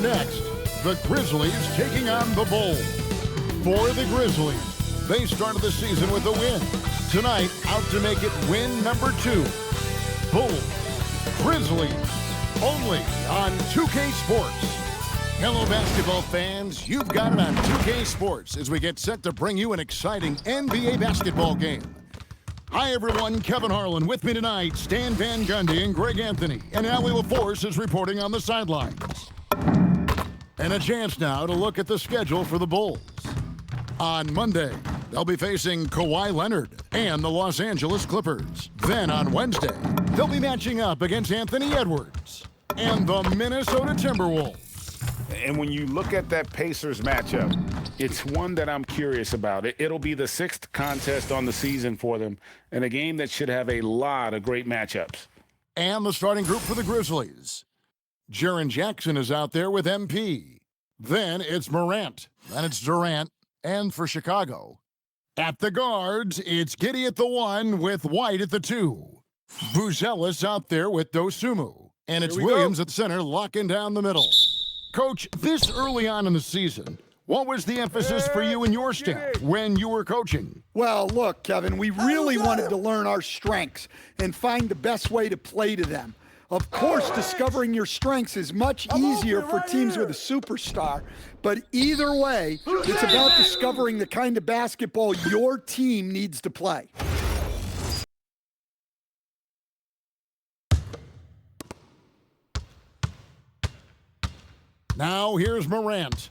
next, the Grizzlies taking on the Bulls. For the Grizzlies, they started the season with a win. Tonight, out to make it win number 2. Bulls, Grizzlies, only on 2K Sports. Hello, basketball fans. You've got it on 2K Sports as we get set to bring you an exciting NBA basketball game. Hi, everyone. Kevin Harlan with me tonight, Stan Van Gundy and Greg Anthony. And Allie LaForce is reporting on the sidelines. And a chance now to look at the schedule for the Bulls. On Monday, they'll be facing Kawhi Leonard and the Los Angeles Clippers. Then on Wednesday, they'll be matching up against Anthony Edwards and the Minnesota Timberwolves. And when you look at that Pacers matchup, it's one that I'm curious about. It'll be the 6th contest on the season for them, and a game that should have a lot of great matchups. And the starting group for the Grizzlies. Jaren Jackson is out there with MP. Then it's Morant. Then it's Durant. And for Chicago, at the guards, it's Giddey at the 1 with White at the 2. Buzelis out there with Dosunmu. And it's Williams at center locking down the middle. Coach, this early on in the season, what was the emphasis for you and your staff when you were coaching? Well, look, Kevin, we really wanted to learn our strengths and find the best way to play to them. Of course, discovering your strengths is much easier for teams with a superstar, but either way, it's about discovering the kind of basketball your team needs to play. Now here's Morant.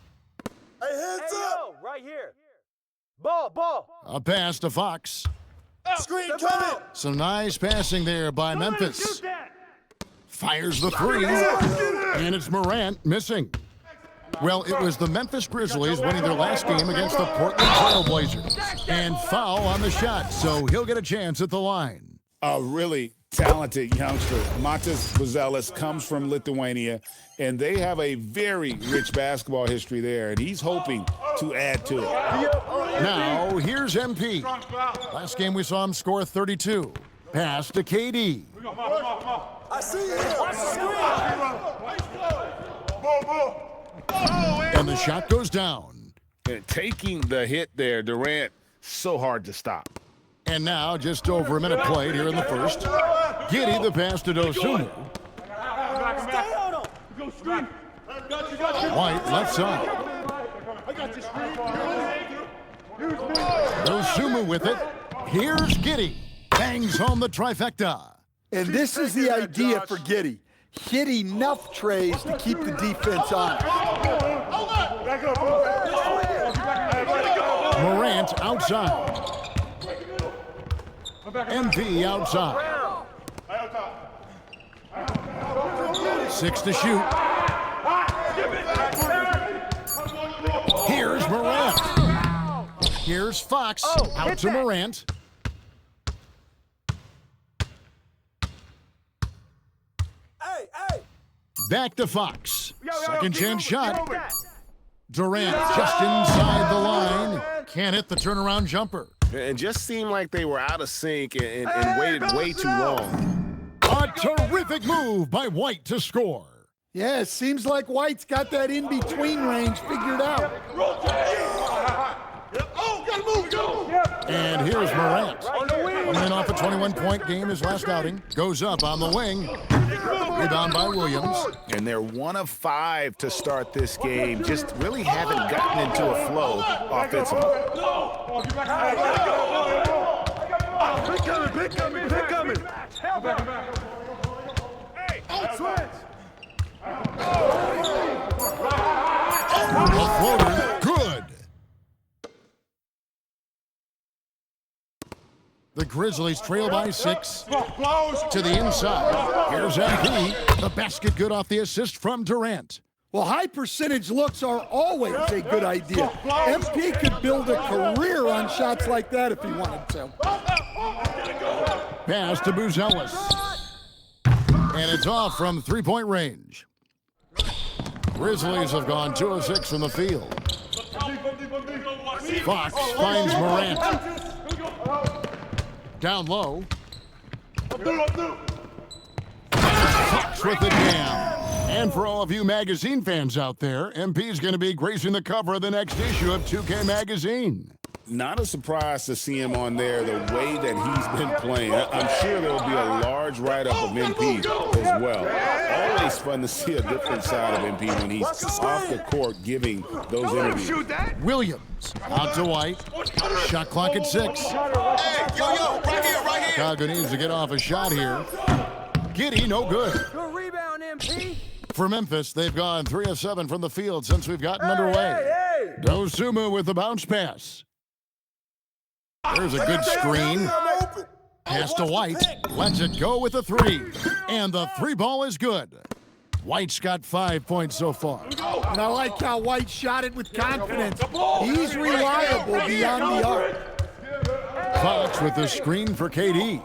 Hey, hands up! Right here. Ball. A pass to Fox. Screen coming. Some nice passing there by Memphis. Fires the 3, and it's Morant missing. Well, it was the Memphis Grizzlies winning their last game against the Portland Trail Blazers. And foul on the shot, so he'll get a chance at the line. A really talented youngster, Matas Buzelis, comes from Lithuania, and they have a very rich basketball history there, and he's hoping to add to it. Now, here's MP. Last game we saw him score 32. Pass to KD. I see you. Watch the screen. And the shot goes down. And taking the hit there, Durant, so hard to stop. And now, just over a minute played here in the first. Giddey the pass to Dosunmu. White left side. Dosunmu with it. Here's Giddey. Bangs home the trifecta. And this is the idea for Giddey. Hit enough trays to keep the defense on. Morant outside. MP outside. 6 to shoot. Here's Morant. Here's Fox. Out to Morant. Back to Fox. Second chance shot. Durant just inside the line. Can't hit the turnaround jumper. It just seemed like they were out of sync and waited way too long. A terrific move by White to score. Yeah, it seems like White's got that in-between range figured out. And here's Morant. Coming off a 21-point game his last outing. Goes up on the wing. Rebound by Williams. And they're 1 of 5 to start this game. Just really haven't gotten into a flow offensively. Pick coming. A floater. Good. The Grizzlies trail by 6. To the inside. Here's MP. The basket good off the assist from Durant. Well, high percentage looks are always a good idea. MP could build a career on shots like that if he wanted to. Pass to Buzelis. And it's off from 3-point range. Grizzlies have gone 2 of 6 from the field. Fox finds Morant. Down low. Fox with the jam. And for all of you magazine fans out there, MP is going to be gracing the cover of the next issue of 2K Magazine. Not a surprise to see him on there the way that he's been playing. I'm sure there will be a large write-up of MP as well. Always fun to see a different side of MP when he's off the court giving those interviews. Williams out to White. Shot clock at 6. Hey, yo, right here. Chicago needs to get off a shot here. Giddy, no good. Good rebound, MP. For Memphis, they've gone 3 of 7 from the field since we've gotten underway. Dosunmu with the bounce pass. There's a good screen. Pass to White. Lets it go with a 3. And the 3 ball is good. White's got 5 points so far. And I like how White shot it with confidence. He's reliable beyond the arc. Fox with the screen for KD.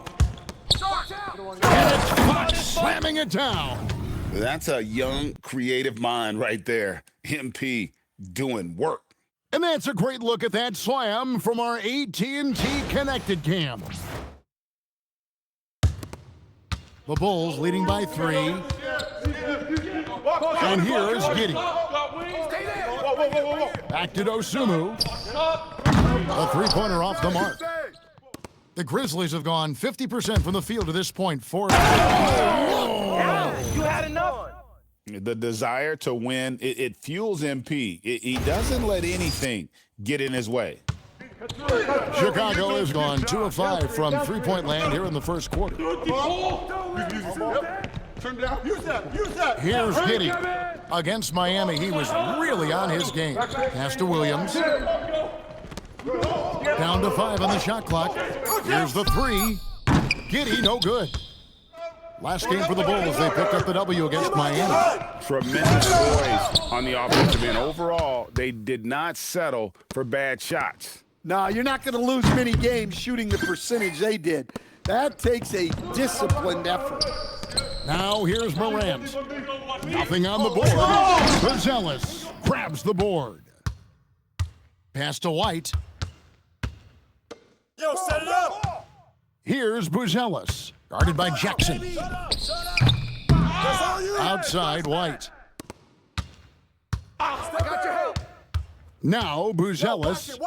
And it's Fox slamming it down. That's a young, creative mind right there. MP doing work. And that's a great look at that slam from our AT&T Connected Cam. The Bulls leading by 3. And here's Giddy. Back to Dosunmu. A three-pointer off the mark. The Grizzlies have gone 50% from the field to this point. 4. You had enough. The desire to win, it fuels MP. He doesn't let anything get in his way. Chicago has gone 2 of 5 from three-point land here in the first quarter. Here's Giddy. Against Miami, he was really on his game. Pass to Williams. Down to 5 on the shot clock. Here's the 3. Giddy, no good. Last game for the Bulls, they picked up the W against Miami. Tremendous poise on the offensive end. Overall, they did not settle for bad shots. No, you're not going to lose many games shooting the percentage they did. That takes a disciplined effort. Now here's Morant. Nothing on the board. Buzelis grabs the board. Pass to White. Yo, set it up. Here's Buzelis. Guarded by Jackson. Outside White. Now Buzelis.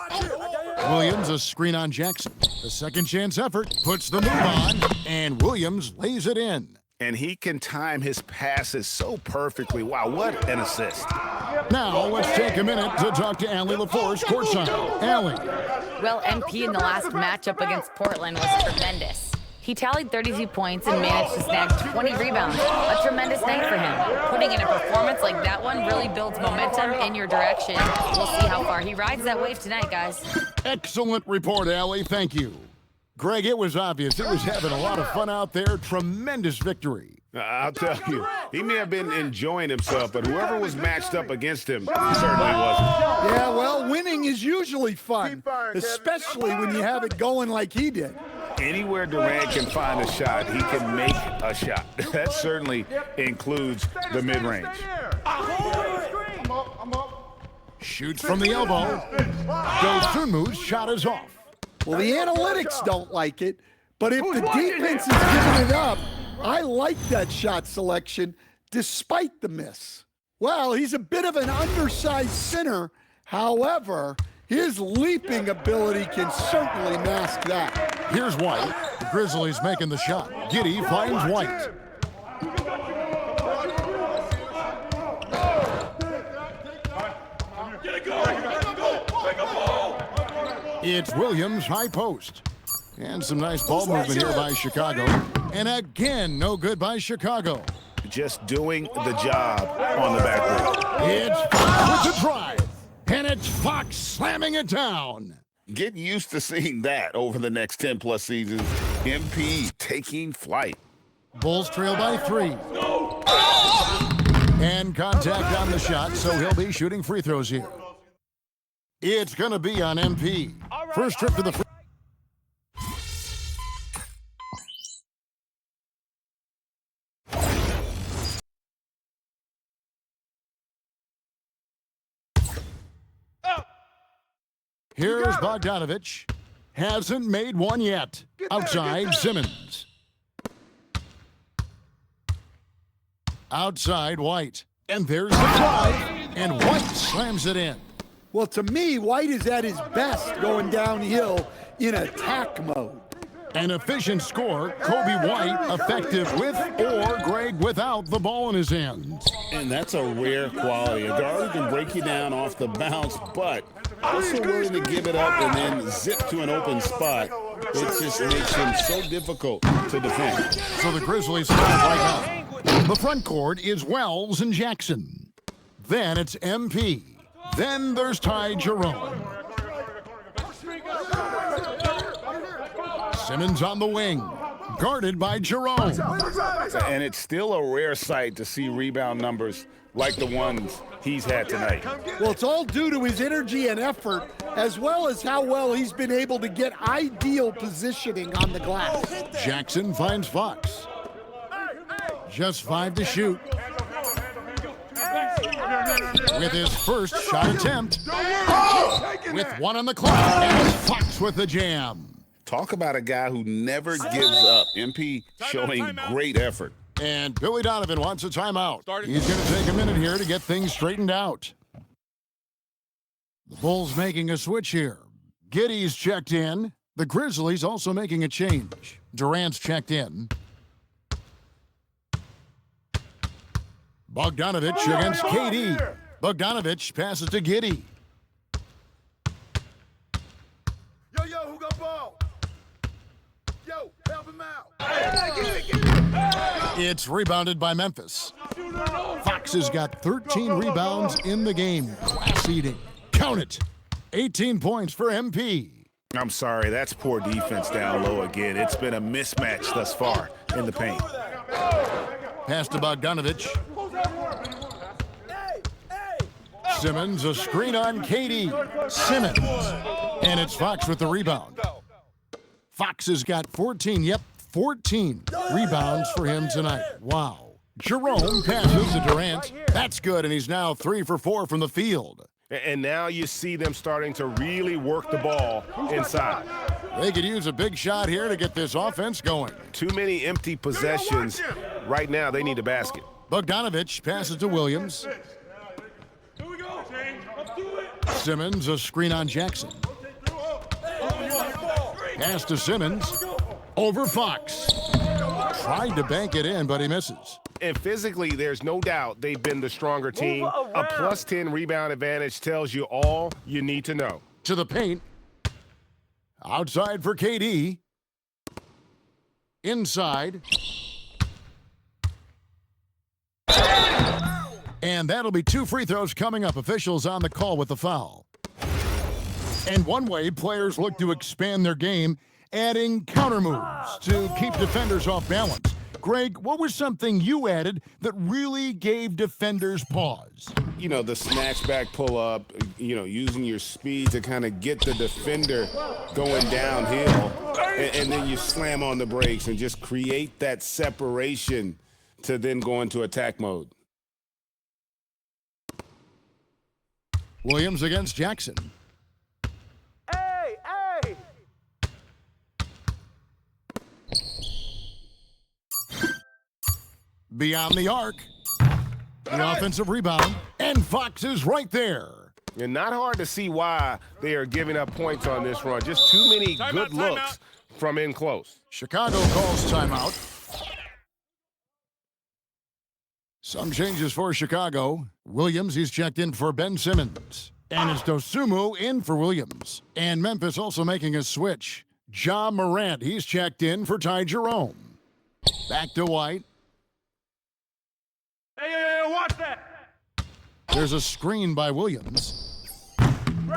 Williams a screen on Jackson. The second chance effort puts the move on, and Williams lays it in. And he can time his passes so perfectly. Wow, what an assist. Now let's take a minute to talk to Allie LaForce courtside. Allie. Well, MP in the last matchup against Portland was tremendous. He tallied 32 points and managed to snag 20 rebounds. A tremendous night for him. Putting in a performance like that one really builds momentum in your direction. We'll see how far he rides that wave tonight, guys. Excellent report, Allie. Thank you. Greg, it was obvious. It was having a lot of fun out there. Tremendous victory. I'll tell you, he may have been enjoying himself, but whoever was matched up against him certainly wasn't. Yeah, well, winning is usually fun, especially when you have it going like he did. Anywhere Durant can find a shot, he can make a shot. That certainly includes the mid-range. Shoots from the elbow. Dosunmu's shot is off. Well, the analytics don't like it, but if the defense is giving it up, I like that shot selection despite the miss. Well, he's a bit of an undersized center. However, his leaping ability can certainly mask that. Here's White. The Grizzlies making the shot. Giddy finds White. It's Williams, high post. And some nice ball movement here by Chicago. And again, no good by Chicago. Just doing the job on the backboard. It's Fox with the drive. And it's Fox slamming it down. Get used to seeing that over the next 10-plus seasons. MP taking flight. Bulls trail by 3. And contact on the shot, so he'll be shooting free throws here. It's going to be on MP. First trip to the free. Here's Bogdanovich. Hasn't made one yet. Outside, Simmons. Outside White. And there's the drive. And White slams it in. Well, to me, White is at his best going downhill in attack mode. An efficient score, Kobe White effective with or Greg without the ball in his hands. And that's a rare quality. A guard who can break you down off the bounce, but also willing to give it up and then zip to an open spot. It just makes him so difficult to defend. So the Grizzlies start right now. The front court is Wells and Jackson. Then it's MP. Then there's Ty Jerome. Simmons on the wing, guarded by Jerome. And it's still a rare sight to see rebound numbers like the ones he's had tonight. Well, it's all due to his energy and effort, as well as how well he's been able to get ideal positioning on the glass. Jackson finds Fox. Just 5 to shoot. With his first shot attempt. With 1 on the clock, and Fox with the jam. Talk about a guy who never gives up. MP showing great effort. And Billy Donovan wants a timeout. He's going to take a minute here to get things straightened out. The Bulls making a switch here. Giddey's checked in. The Grizzlies also making a change. Durant's checked in. Bogdanovich against KD. Bogdanovich passes to Giddey. Yo, who got ball? Yo, help him out. It's rebounded by Memphis. Fox has got 13 rebounds in the game. Class eating. Count it. 18 points for MP. I'm sorry, that's poor defense down low again. It's been a mismatch thus far in the paint. Pass to Bogdanovich. Simmons, a screen on KD. Simmons. And it's Fox with the rebound. Fox has got 14 rebounds for him tonight. Wow. Jerome passes to Durant. That's good, and he's now 3 for 4 from the field. And now you see them starting to really work the ball inside. They could use a big shot here to get this offense going. Too many empty possessions. Right now, they need a basket. Bogdanovich passes to Williams. Simmons, a screen on Jackson. Pass to Simmons. Over Fox. Tried to bank it in, but he misses. And physically, there's no doubt they've been the stronger team. A plus 10 rebound advantage tells you all you need to know. To the paint. Outside for KD. Inside. And that'll be 2 free throws coming up. Officials on the call with the foul. And one way players look to expand their game, adding counter moves to keep defenders off balance. Greg, what was something you added that really gave defenders pause? You know, the snatch back pull up, using your speed to kind of get the defender going downhill. And then you slam on the brakes and just create that separation to then go into attack mode. Williams against Jackson. Hey! Beyond the arc. The offensive rebound. And Fox is right there. And not hard to see why they are giving up points on this run. Just too many good looks from in close. Chicago calls timeout. Some changes for Chicago. Williams, he's checked in for Ben Simmons. And it's Dosumu in for Williams. And Memphis also making a switch. Ja Morant, he's checked in for Ty Jerome. Back to White. Hey, watch that! There's a screen by Williams.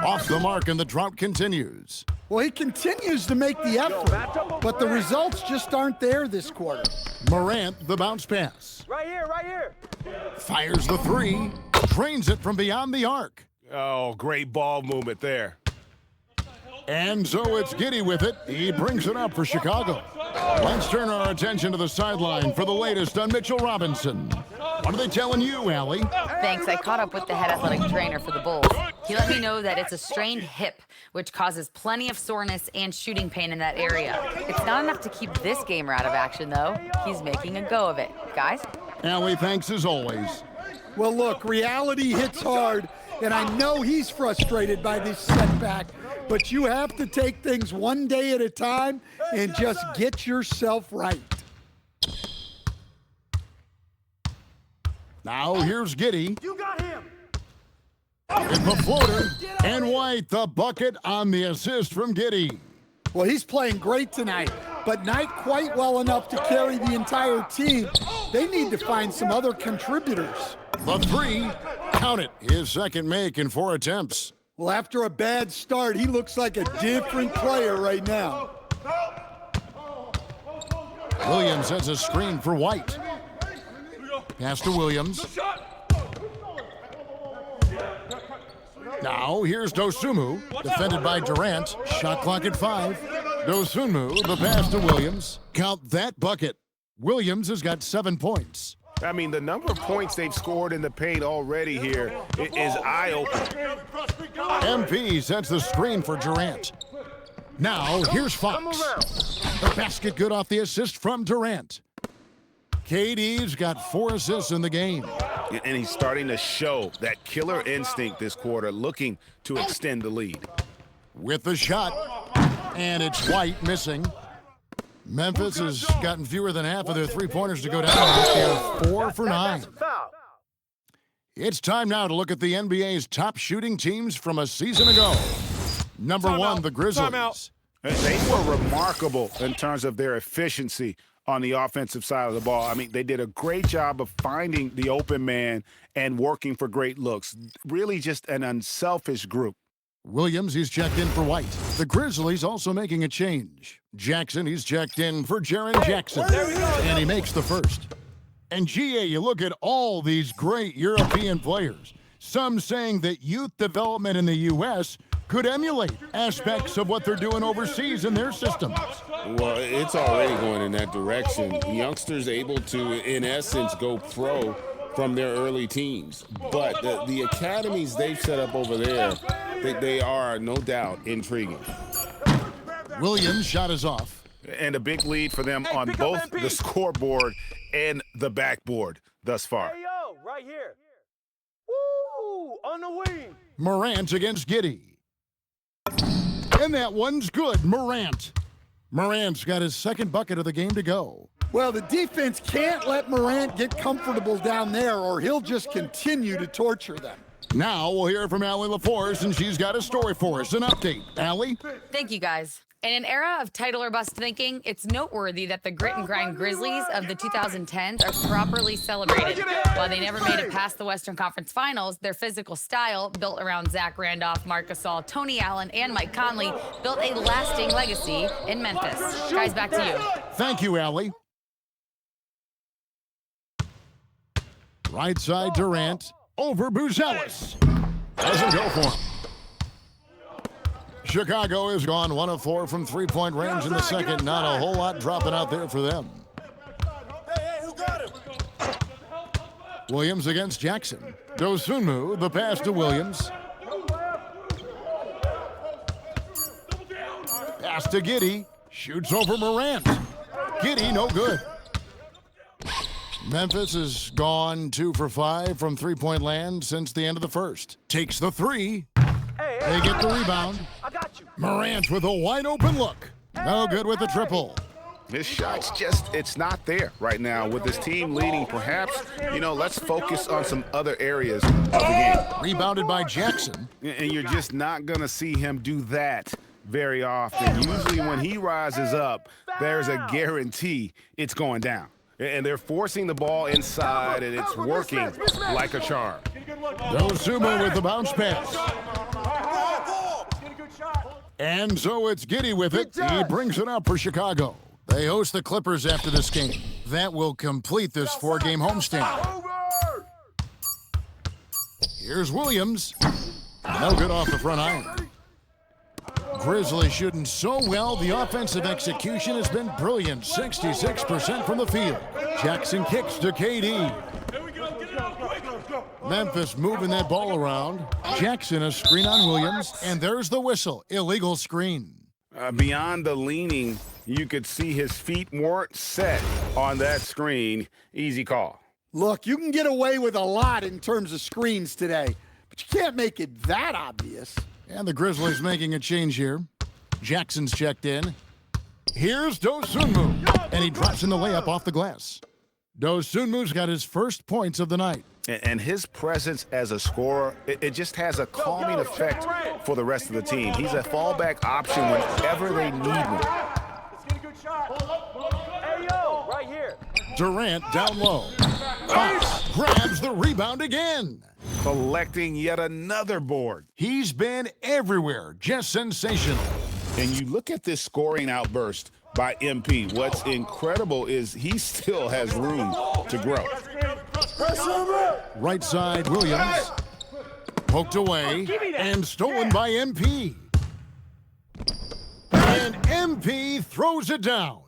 Off the mark, and the drought continues. Well, he continues to make the effort, but the results just aren't there this quarter. Morant, the bounce pass. Right here! Fires the 3. Drains it from beyond the arc. Oh, great ball movement there. And so it's Giddey with it. He brings it up for Chicago. Let's turn our attention to the sideline for the latest on Mitchell Robinson. What are they telling you, Allie? Thanks. I caught up with the head athletic trainer for the Bulls. He let me know that it's a strained hip, which causes plenty of soreness and shooting pain in that area. It's not enough to keep this gamer out of action, though. He's making a go of it. Guys? Allie, thanks as always. Well, look, reality hits hard, and I know he's frustrated by this setback, but you have to take things one day at a time and just get yourself right. Now here's Giddy. You got him. With the floater, and White the bucket on the assist from Giddy. Well, he's playing great tonight, but not quite well enough to carry the entire team. They need to find some other contributors. The three, count it, his second make in 4 attempts. Well, after a bad start, he looks like a different player right now. Williams has a screen for White. Pass to Williams. Now here's Dosunmu, defended by Durant. Shot clock at 5. Dosunmu, the pass to Williams. Count that bucket. Williams has got 7 points. I mean, the number of points they've scored in the paint already here is eye-opening. MP sets the screen for Durant. Now here's Fox. The basket good off the assist from Durant. KD's got 4 assists in the game. And he's starting to show that killer instinct this quarter, looking to extend the lead. With the shot, and it's White missing. Memphis has gotten fewer than half of their three-pointers to go down. They're 4 for 9. It's time now to look at the NBA's top shooting teams from a season ago. Number 1, the Grizzlies. They were remarkable in terms of their efficiency on the offensive side of the ball. I mean, they did a great job of finding the open man and working for great looks. Really just an unselfish group. Williams, he's checked in for White. The Grizzlies also making a change. Jackson, he's checked in for Jaren Jackson. And he makes the first. And GA, you look at all these great European players. Some saying that youth development in the U.S. could emulate aspects of what they're doing overseas in their systems. Well, it's already going in that direction. Youngsters able to, in essence, go pro from their early teens. But the academies they've set up over there, they are, no doubt, intriguing. Williams' shot is off. And a big lead for them on both the scoreboard and the backboard thus far. Hey, yo, right here. Woo, on the wing. Morant against Giddy. And that one's good, Morant. Morant's got his second bucket of the game to go. Well, the defense can't let Morant get comfortable down there, or he'll just continue to torture them. Now we'll hear from Allie LaForce, and she's got a story for us. An update. Allie? Thank you, guys. In an era of title or bust thinking, it's noteworthy that the grit and grind Grizzlies of the 2010s are properly celebrated. While they never made it past the Western Conference Finals, their physical style, built around Zach Randolph, Marc Gasol, Tony Allen, and Mike Conley, built a lasting legacy in Memphis. Guys, back to you. Thank you, Allie. Right side Durant, over Buzelis. Doesn't go for him. Chicago has gone 1 of 4 from three-point range in the second. Not a whole lot dropping out there for them. Hey, who got him? Williams against Jackson. Dosunmu, the pass to Williams. Pass to Giddy. Shoots over Morant. Giddy, no good. Memphis has gone 2 for 5 from three-point land since the end of the first. Takes the 3. They get the rebound. I got you. Morant with a wide-open look. No good with the triple. His shot's just, it's not there right now. With his team leading, perhaps, let's focus on some other areas of the game. Rebounded by Jackson. And you're just not going to see him do that very often. Usually when he rises up, there's a guarantee it's going down. And they're forcing the ball inside, and it's working like a charm. Dosunmu with the bounce pass. And so it's Giddy with it. He brings it up for Chicago. They host the Clippers after this game. That will complete this 4-game homestand. Here's Williams. No good off the front iron. Grizzlies shooting so well, the offensive execution has been brilliant. 66% from the field. Jackson kicks to KD. Memphis moving that ball around. Jackson a screen on Williams, and there's the whistle. Illegal screen. Beyond the leaning, you could see his feet weren't set on that screen. Easy call. Look, you can get away with a lot in terms of screens today, but you can't make it that obvious. And the Grizzlies making a change here. Jackson's checked in. Here's Dosunmu, and he drops in the layup off the glass. Dosunmu's got his first points of the night. And his presence as a scorer, it just has a calming effect for the rest of the team. He's a fallback option whenever they need one. Let's get a good shot. Hey, yo, right here. Durant down low. Fox grabs the rebound again. Collecting yet another board. He's been everywhere, just sensational. And you look at this scoring outburst by MP. What's incredible is he still has room to grow. Right side, Williams. Poked away and stolen by MP. And MP throws it down.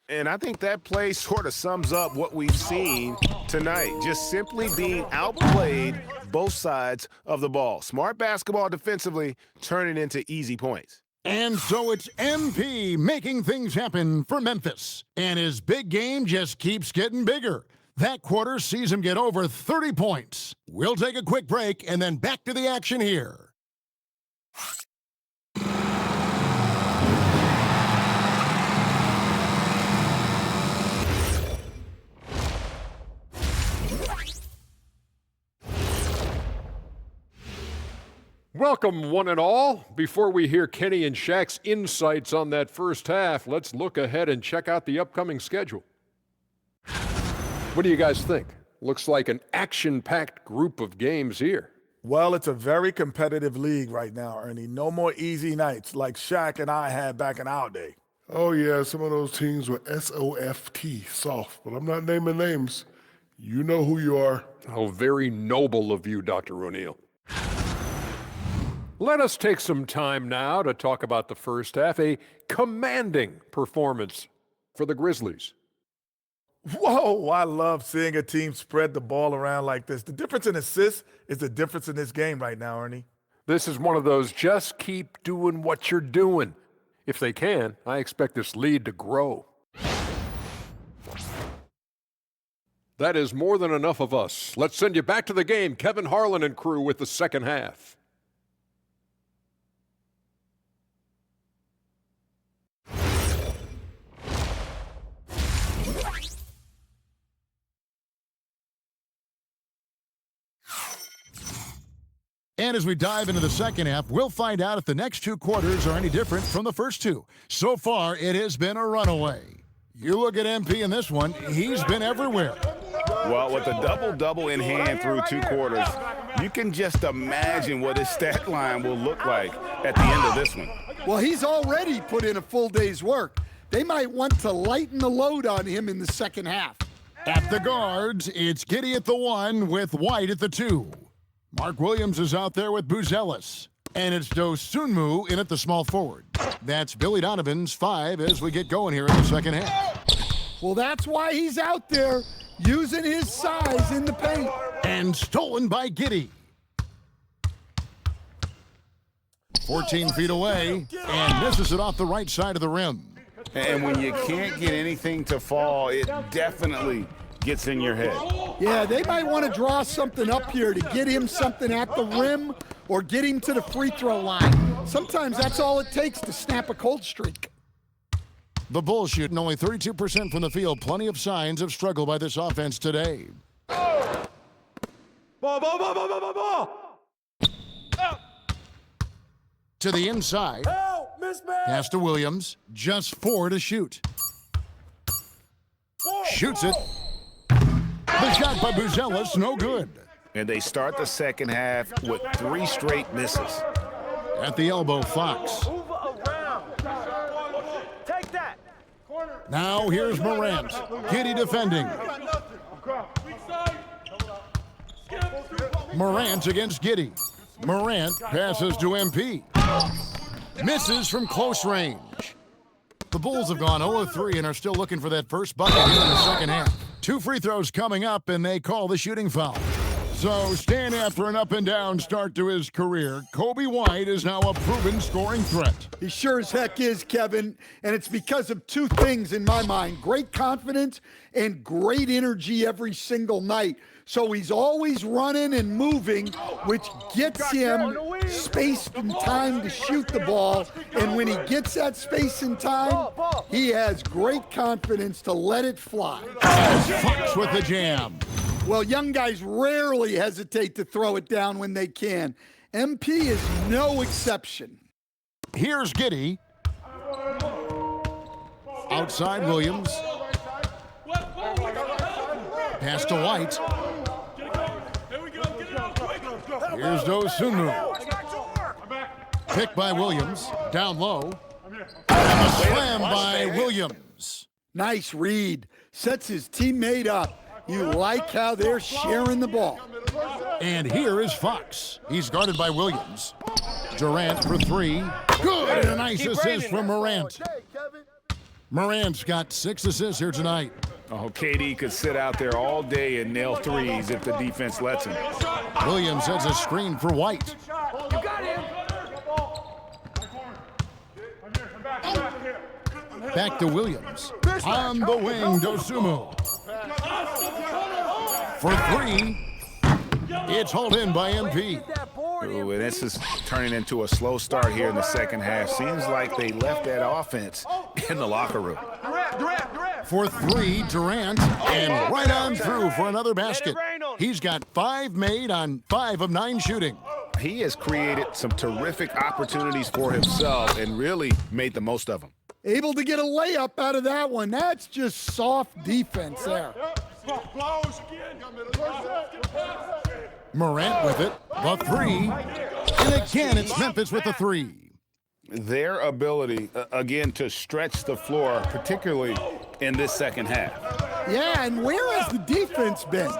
And I think that play sort of sums up what we've seen tonight. Just simply being outplayed both sides of the ball. Smart basketball defensively turning into easy points. And so it's MP making things happen for Memphis. And his big game just keeps getting bigger. That quarter sees him get over 30 points. We'll take a quick break and then back to the action here. Welcome, one and all. Before we hear Kenny and Shaq's insights on that first half, let's look ahead and check out the upcoming schedule. What do you guys think? Looks like an action-packed group of games here. Well, it's a very competitive league right now, Ernie. No more easy nights like Shaq and I had back in our day. Oh, yeah, some of those teams were S-O-F-T, soft, but I'm not naming names. You know who you are. How very noble of you, Dr. O'Neill. Let us take some time now to talk about the first half, a commanding performance for the Grizzlies. Whoa, I love seeing a team spread the ball around like this. The difference in assists is the difference in this game right now, Ernie. This is one of those just keep doing what you're doing. If they can, I expect this lead to grow. That is more than enough of us. Let's send you back to the game. Kevin Harlan and crew with the second half. And as we dive into the second half, we'll find out if the next two quarters are any different from the first two. So far, it has been a runaway. You look at MP in this one, he's been everywhere. Well, with a double-double in hand through two quarters, you can just imagine what his stat line will look like at the end of this one. Well, he's already put in a full day's work. They might want to lighten the load on him in the second half. At the guards, it's Giddey at the 1 with White at the 2. Mark Williams is out there with Buzelis. And it's Dosunmu in at the small forward. That's Billy Donovan's 5 as we get going here in the second half. Well, that's why he's out there using his size in the paint. And stolen by Giddey. 14 feet away and misses it off the right side of the rim. And when you can't get anything to fall, it definitely gets in your head. Yeah, they might want to draw something up here to get him something at the rim or get him to the free throw line. Sometimes that's all it takes to snap a cold streak. The Bulls shooting only 32% from the field. Plenty of signs of struggle by this offense today. Ball. To the inside. Help, mismatch. Pass to Williams. Just 4 to shoot. Shoots it. The shot by Buzelis, no good. And they start the second half with 3 straight misses. At the elbow, Fox. Move around. Take that. Now here's Morant. Giddey defending. Morant against Giddey. Morant passes to MP. Misses from close range. The Bulls have gone 0-3 and are still looking for that first bucket here in the second half. 2 free throws coming up, and they call the shooting foul. So, staying after an up-and-down start to his career, Kobe White is now a proven scoring threat. He sure as heck is, Kevin, and it's because of two things in my mind: great confidence and great energy every single night. So he's always running and moving, which gets him space and time to shoot the ball. And when he gets that space and time, he has great confidence to let it fly. Fox with the jam. Well, young guys rarely hesitate to throw it down when they can. MP is no exception. Here's Giddey. Outside Williams. Pass to White. Here's Dosunmu. Pick by Williams. Down low. And a slam by Williams. Nice read. Sets his teammate up. You like how they're sharing the ball. And here is Fox. He's guarded by Williams. Durant for three. Good. And a nice assist from Morant. Morant's got 6 assists here tonight. Oh, KD could sit out there all day and nail threes if the defense lets him. Williams sets a screen for White. You got him. Back to Williams. On the wing, Dosunmu. For three. It's hauled in by MP. Ooh, and this is turning into a slow start here in the second half. Seems like they left that offense in the locker room. For three, Durant, and right on through for another basket. He's got 5 made on 5 of 9 shooting. He has created some terrific opportunities for himself and really made the most of them. Able to get a layup out of that one. That's just soft defense there. Morant with it, the three, and again it's Memphis with the three. Their ability, again, to stretch the floor, particularly in this second half. Yeah, and where has the defense been?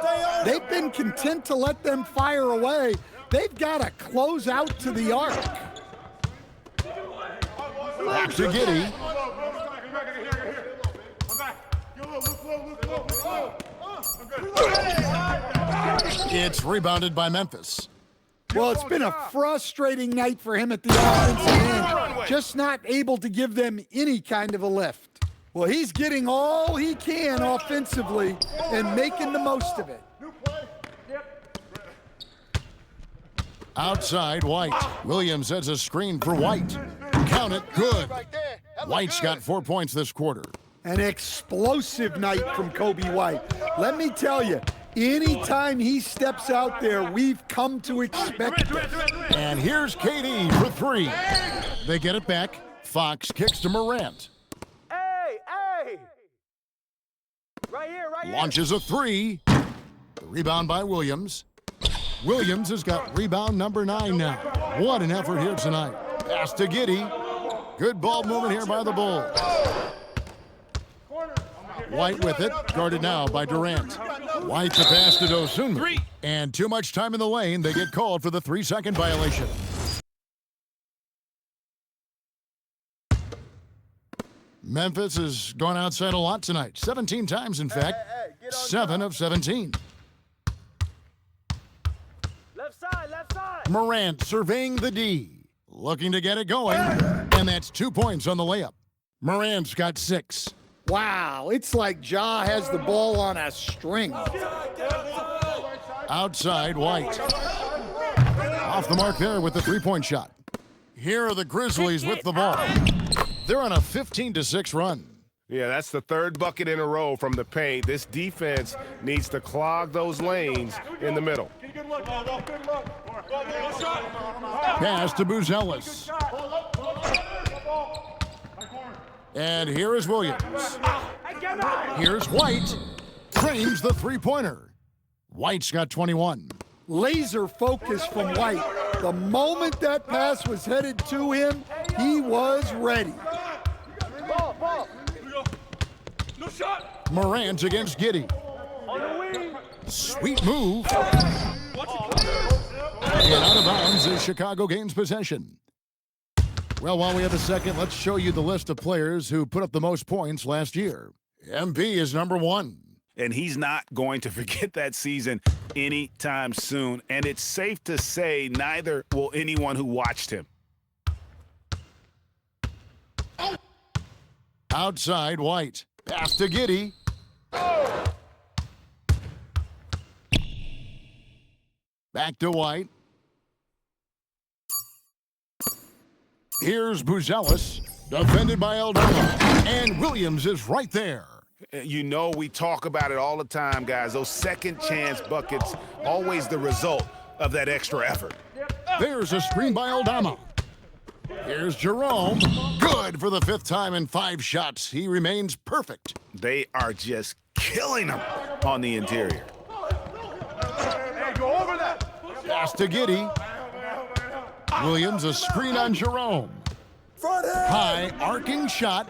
They've been content to let them fire away. They've got to close out to the arc. Back to Giddey. It's rebounded by Memphis. Well, it's been a frustrating night for him at the offensive end, just not able to give them any kind of a lift. Well, he's getting all he can offensively and making the most of it. Outside White. Williams sets a screen for White. Count it, good. White's got 4 points this quarter. An explosive night from Kobe White. Let me tell you, anytime he steps out there, we've come to expect it. And here's KD for three. They get it back. Fox kicks to Morant. Hey! Right here. Launches a three. The rebound by Williams. Williams has got rebound number 9 now. What an effort here tonight. Pass to Giddey. Good ball movement here by the Bulls. White with it, guarded now by Durant. White the pass to Dosunmu. And too much time in the lane, they get called for the 3-second violation. Memphis has gone outside a lot tonight. 17 times, in fact. 7 of 17. Left side. Morant surveying the D. Looking to get it going. And that's 2 points on the layup. Morant's got 6. Wow, it's like Ja has the ball on a string. Outside White. Off the mark there with the 3-point shot. Here are the Grizzlies with the ball. They're on a 15-6 run. Yeah, that's the 3rd bucket in a row from the paint. This defense needs to clog those lanes in the middle. Pass to Buzelis. And here is Williams. Here's White. Frames the 3-pointer. White's got 21. Laser focus from White. The moment that pass was headed to him, he was ready. Morant against Giddey. Sweet move. And out of bounds as Chicago gains possession. Well, while we have a second, let's show you the list of players who put up the most points last year. MP is number 1. and he's not going to forget that season anytime soon. And it's safe to say neither will anyone who watched him. Outside White. Pass to Giddey. Back to White. Here's Buzelis, defended by Aldama, and Williams is right there. You know, we talk about it all the time, guys. Those second chance buckets, always the result of that extra effort. There's a screen by Aldama. Here's Jerome. Good for the 5th time in 5 shots. He remains perfect. They are just killing him on the interior. Pass to Giddey. Williams, a screen on Jerome. High arcing shot.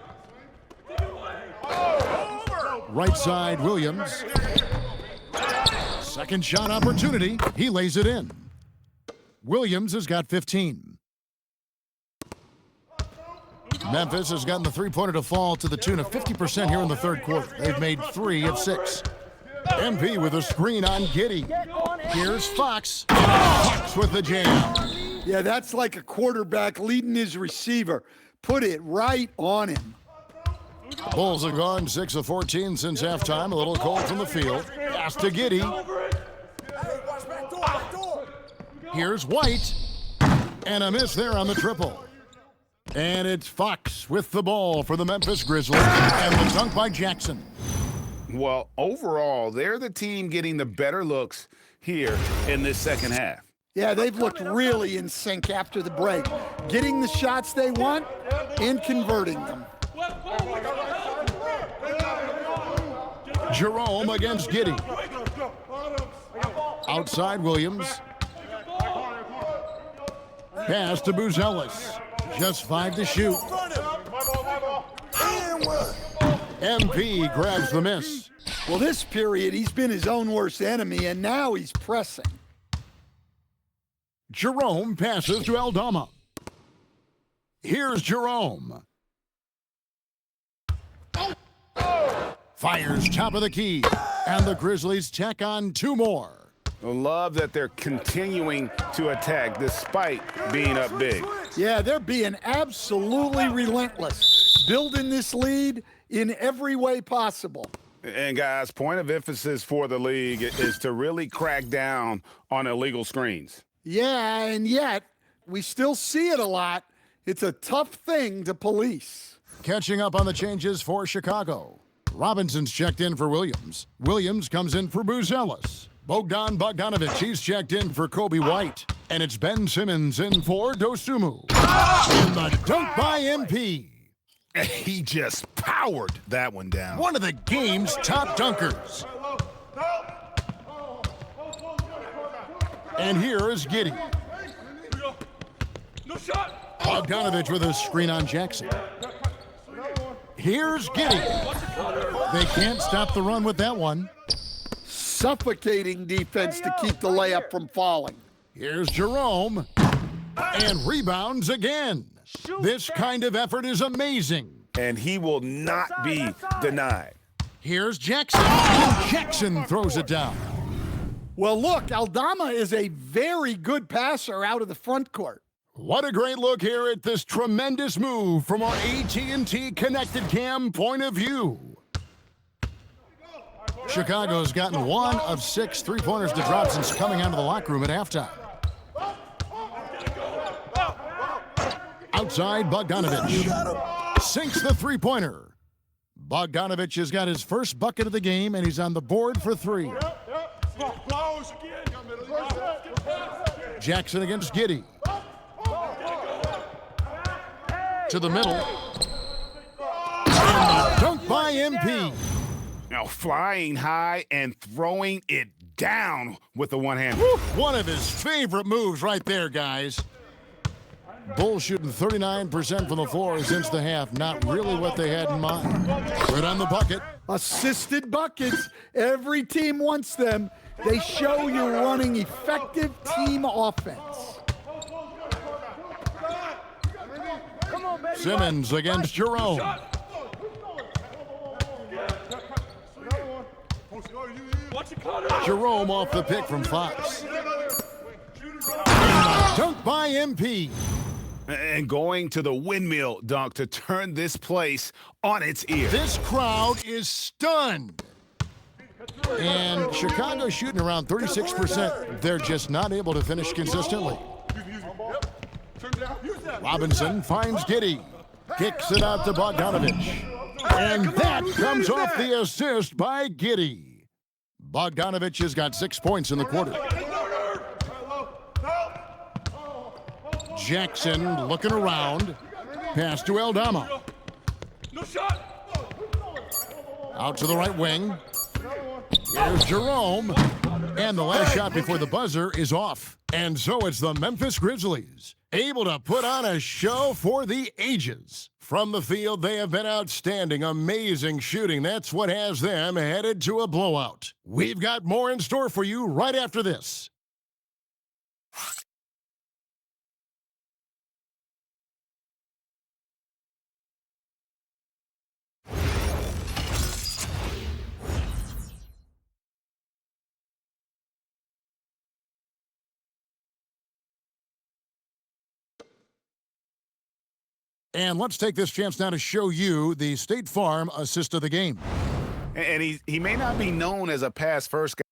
Right side, Williams. Second shot opportunity. He lays it in. Williams has got 15. Memphis has gotten the three-pointer to fall to the tune of 50% here in the 3rd quarter. They've made 3 of 6. MP with a screen on Giddey. Here's Fox. Fox with the jam. Yeah, that's like a quarterback leading his receiver. Put it right on him. Bulls have gone 6 of 14 since halftime. A little cold from the field. Pass to Giddey. Here's White. And a miss there on the triple. And it's Fox with the ball for the Memphis Grizzlies. And the dunk by Jackson. Well, overall, they're the team getting the better looks here in this second half. Yeah, they've looked really in sync after the break. Getting the shots they want and converting them. Jerome against Giddey. Outside Williams. Pass to Buzelis. Just 5 to shoot. MP grabs the miss. Well, this period, he's been his own worst enemy, and now he's pressing. Jerome passes to Aldama. Here's Jerome. Fires top of the key, and the Grizzlies tack on 2 more. I love that they're continuing to attack despite being up big. Yeah, they're being absolutely relentless, building this lead in every way possible. And guys, point of emphasis for the league is to really crack down on illegal screens. Yeah, and yet we still see it a lot. It's a tough thing to police. Catching up on the changes for Chicago. Robinson's checked in for Williams. Williams comes in for Buzelis. Bogdanovic, he's checked in for Kobe White. And it's Ben Simmons in for Dosumu. And the dunk by MP. He just powered that one down. One of the game's top dunkers. And here is Giddey. Bogdanovic with a screen on Jackson. Here's Giddey. They can't stop the run with that one. Suffocating defense to keep the layup from falling. Here's Jerome. And rebounds again. This kind of effort is amazing. And he will not be denied. Here's Jackson. Jackson throws it down. Well, look, Aldama is a very good passer out of the front court. What a great look here at this tremendous move from our AT&T Connected Cam point of view. Chicago's gotten 1 of 6 three-pointers to drop since coming out of the locker room at halftime. Outside, Bogdanovic sinks the three-pointer. Bogdanovic has got his first bucket of the game, and he's on the board for 3. Jackson against Giddey. To the middle. And a dunk by MP. Now flying high and throwing it down with the one hand. One of his favorite moves right there, guys. Bulls shooting 39% from the floor since the half. Not really what they had in mind. Right on the bucket. Assisted buckets. Every team wants them. They show you're running effective team offense. Simmons against Jerome. Jerome off the pick from Fox. Dunk by MP. And going to the windmill dunk to turn this place on its ear. This crowd is stunned. And Chicago shooting around 36%. They're just not able to finish consistently. Robinson finds Giddey. Kicks it out to Bogdanovich. And that comes off the assist by Giddey. Bogdanovich has got 6 points in the quarter. Jackson looking around. Pass to Eldama. Out to the right wing. Here's Jerome. And the last shot before the buzzer is off. And so it's the Memphis Grizzlies, able to put on a show for the ages. From the field, they have been outstanding, amazing shooting. That's what has them headed to a blowout. We've got more in store for you right after this. And let's take this chance now to show you the State Farm assist of the game. And he may not be known as a pass-first guy.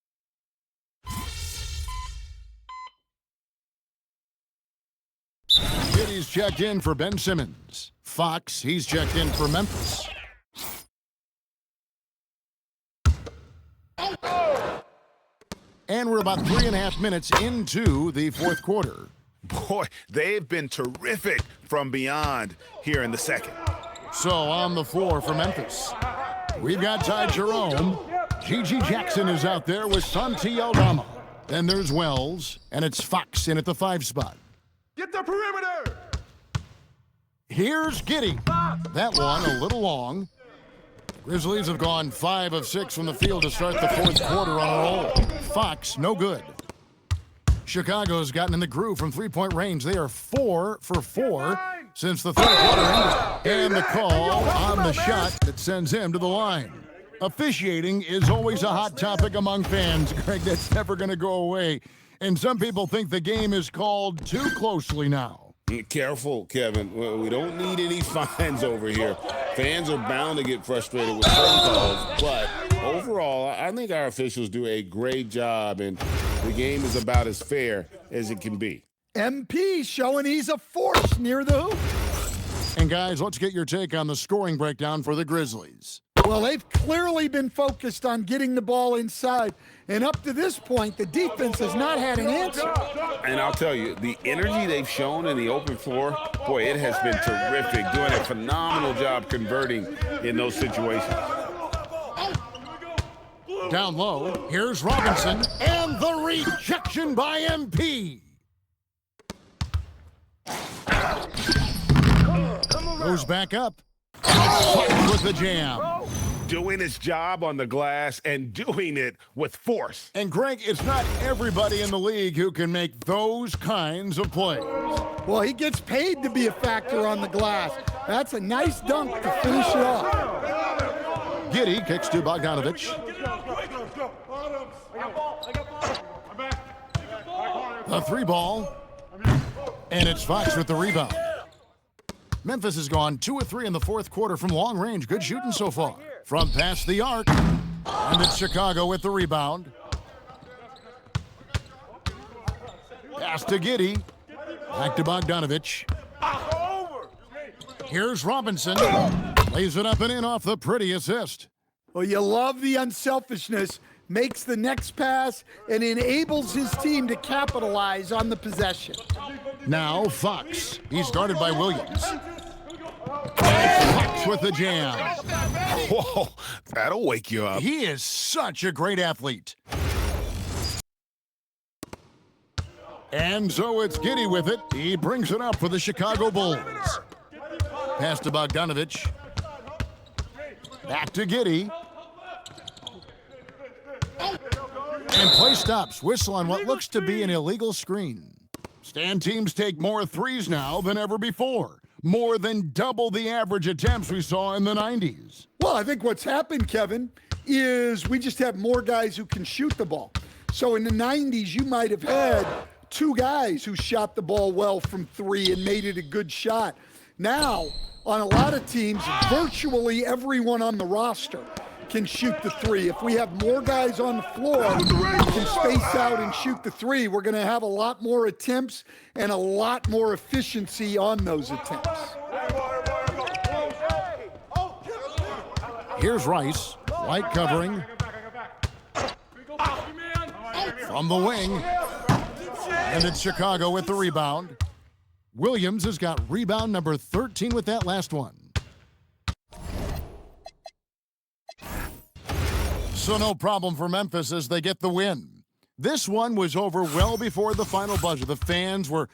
Giddey's checked in for Ben Simmons. Fox, he's checked in for Memphis. And we're about 3.5 minutes into the fourth quarter. Boy, they've been terrific from beyond here in the second. So on the floor for Memphis, we've got Ty Jerome. G.G. Jackson is out there with Santi Aldama. Then there's Wells, and it's Fox in at the 5 spot. Get the perimeter! Here's Giddey. That one a little long. Grizzlies have gone 5 of 6 from the field to start the fourth quarter on a roll. Fox, no good. Chicago's gotten in the groove from three-point range. They are 4 for 4 since the third quarter ended. And the call on the shot that sends him to the line. Officiating is always a hot topic among fans, Greg. That's never going to go away. And some people think the game is called too closely now. Careful, Kevin. We don't need any fines over here. Fans are bound to get frustrated with certain calls, but overall, I think our officials do a great job, and the game is about as fair as it can be. MP showing he's a force near the hoop. And guys, let's get your take on the scoring breakdown for the Grizzlies. Well, they've clearly been focused on getting the ball inside. And up to this point, the defense has not had an answer. And I'll tell you, the energy they've shown in the open floor, boy, it has been terrific. Doing a phenomenal job converting in those situations. Down low, here's Robinson, and the rejection by MP. Goes back up. With the jam. Doing his job on the glass and doing it with force. And Greg, it's not everybody in the league who can make those kinds of plays. Well, he gets paid to be a factor on the glass. That's a nice dunk to finish it off. Giddey kicks to Bogdanovich. A 3-ball. And it's Fox with the rebound. Memphis has gone 2 of 3 in the fourth quarter from long range. Good shooting so far. From past the arc. And it's Chicago with the rebound. Pass to Giddey. Back to Bogdanovich. Here's Robinson. Lays it up and in off the pretty assist. Well, you love the unselfishness. Makes the next pass and enables his team to capitalize on the possession. Now Fox. He's guarded by Williams. And Fox with the jam. Whoa, that'll wake you up. He is such a great athlete. And so it's Giddey with it. He brings it up for the Chicago Bulls. Pass to Bogdanovich. Back to Giddey. And play stops. Whistle on what looks to be an illegal screen. Stan teams take more threes now than ever before. More than double the average attempts we saw in the 90s. Well, I think what's happened, Kevin, is we just have more guys who can shoot the ball. So in the 90s, you might have had 2 guys who shot the ball well from 3 and made it a good shot. Now, on a lot of teams, virtually everyone on the roster can shoot the 3. If we have more guys on the floor who can space out and shoot the 3, we're going to have a lot more attempts and a lot more efficiency on those attempts. Here's Rice, white covering. From the wing. And it's Chicago with the rebound. Williams has got rebound number 13 with that last one. So no problem for Memphis as they get the win. This one was over well before the final buzzer. The fans were...